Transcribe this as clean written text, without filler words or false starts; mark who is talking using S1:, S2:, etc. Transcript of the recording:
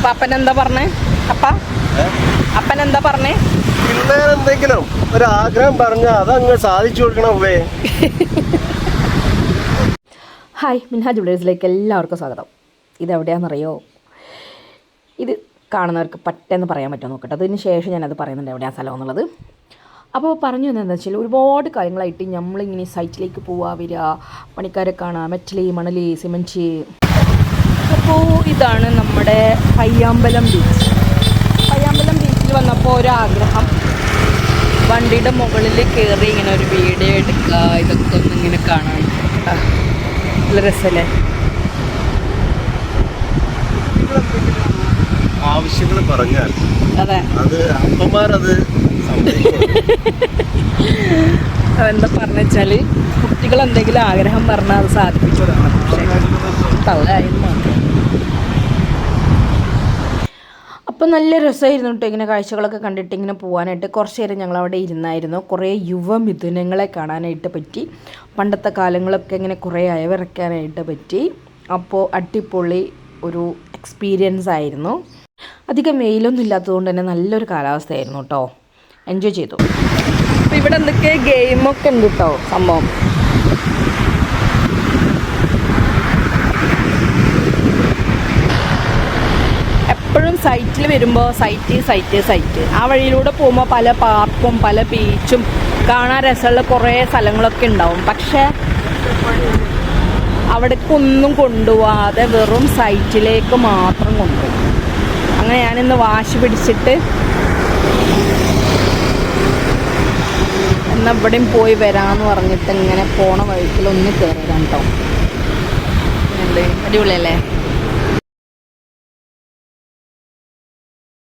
S1: അപ്പൊ അപ്പനെന്താ പറഞ്ഞേ? അപ്പനെന്താ പറഞ്ഞേ?
S2: എന്തെങ്കിലും ഒരാഗ്രഹം പറഞ്ഞാൽ അതങ്ങ് സാധിച്ചു കൊടുക്കണേ.
S1: ഹായ്, മിൻഹാജ് ജ്വല്ലേഴ്സിലേക്ക് എല്ലാവർക്കും സ്വാഗതം. ഇതെവിടെയാണെന്നറിയോ? ഇത് കാണുന്നവർക്ക് പറ്റെന്ന് പറയാൻ പറ്റുമോ നോക്കട്ടെ, അതിന് ശേഷം ഞാനത് പറയുന്നുണ്ട് എവിടെയാണ് സ്ഥലം എന്നുള്ളത്. അപ്പോൾ പറഞ്ഞു എന്താണെന്ന് വെച്ചാൽ, ഒരുപാട് കാര്യങ്ങളായിട്ട് നമ്മളിങ്ങനെ സൈറ്റിലേക്ക് പോവുക വരിക, പണിക്കാരെ കാണുക, മെറ്റൽ, മണൽ, സിമൻറ്റ്. അപ്പോൾ ഇതാണ് നമ്മുടെ പയ്യാമ്പലം ബീച്ച്. പയ്യാമ്പലം ബീച്ചിൽ വന്നപ്പോൾ ഒരാഗ്രഹം, വണ്ടിയുടെ മുകളിൽ കയറി ഇങ്ങനെ ഒരു വീഡിയോ എടുക്കുക, ഇതൊക്കെ ഒന്ന് ഇങ്ങനെ കാണാൻ. നല്ല രസമല്ലേ?
S2: ആവശ്യങ്ങൾ പറഞ്ഞാൽ
S1: അതെ,
S2: അത് അമ്മമാരത്
S1: എന്താ പറഞ്ഞു വെച്ചാൽ, കുട്ടികൾ എന്തെങ്കിലും ആഗ്രഹം പറഞ്ഞാൽ അത് സാധിപ്പിച്ചു കൊടുക്കണം. പക്ഷേ തള്ളായിരുന്നു മാത്രം. അപ്പോൾ നല്ല രസമായിരുന്നു കേട്ടോ ഇങ്ങനെ കാഴ്ചകളൊക്കെ കണ്ടിട്ട് ഇങ്ങനെ പോകാനായിട്ട്. കുറച്ച് നേരം ഞങ്ങളവിടെ ഇരുന്നായിരുന്നു. കുറേ യുവമിഥുനങ്ങളെ കാണാനായിട്ട് പറ്റി. പണ്ടത്തെ കാലങ്ങളൊക്കെ ഇങ്ങനെ കുറേ അയവിറക്കാനായിട്ട് പറ്റി. അപ്പോൾ അടിപൊളി ഒരു എക്സ്പീരിയൻസ് ആയിരുന്നു. അധികം വെയിലൊന്നും ഇല്ലാത്തതുകൊണ്ട് തന്നെ നല്ലൊരു കാലാവസ്ഥയായിരുന്നു കേട്ടോ. എൻജോയ് ചെയ്തു. അപ്പോൾ ഇവിടെ എന്തൊക്കെ ഗെയിമൊക്കെ ഉണ്ട് കേട്ടോ സംഭവം. എപ്പോഴും സൈറ്റിൽ വരുമ്പോൾ സൈറ്റ് ആ വഴിയിലൂടെ പോകുമ്പോൾ പല പാർക്കും പല ബീച്ചും കാണാൻ രസമുള്ള കുറേ സ്ഥലങ്ങളൊക്കെ ഉണ്ടാവും. പക്ഷേ അവിടേക്കൊന്നും കൊണ്ടുപോകാതെ വെറും സൈറ്റിലേക്ക് മാത്രം കൊണ്ടുപോകും. അങ്ങനെ ഞാനിന്ന് വാശി പിടിച്ചിട്ട് എന്നാൽ ഇവിടെയും പോയി വരാമെന്ന് പറഞ്ഞിട്ട് ഇങ്ങനെ പോണ വഴിക്കിലൊന്ന് കയറിയതാണ് കേട്ടോ. അടിപൊളിയല്ലേ?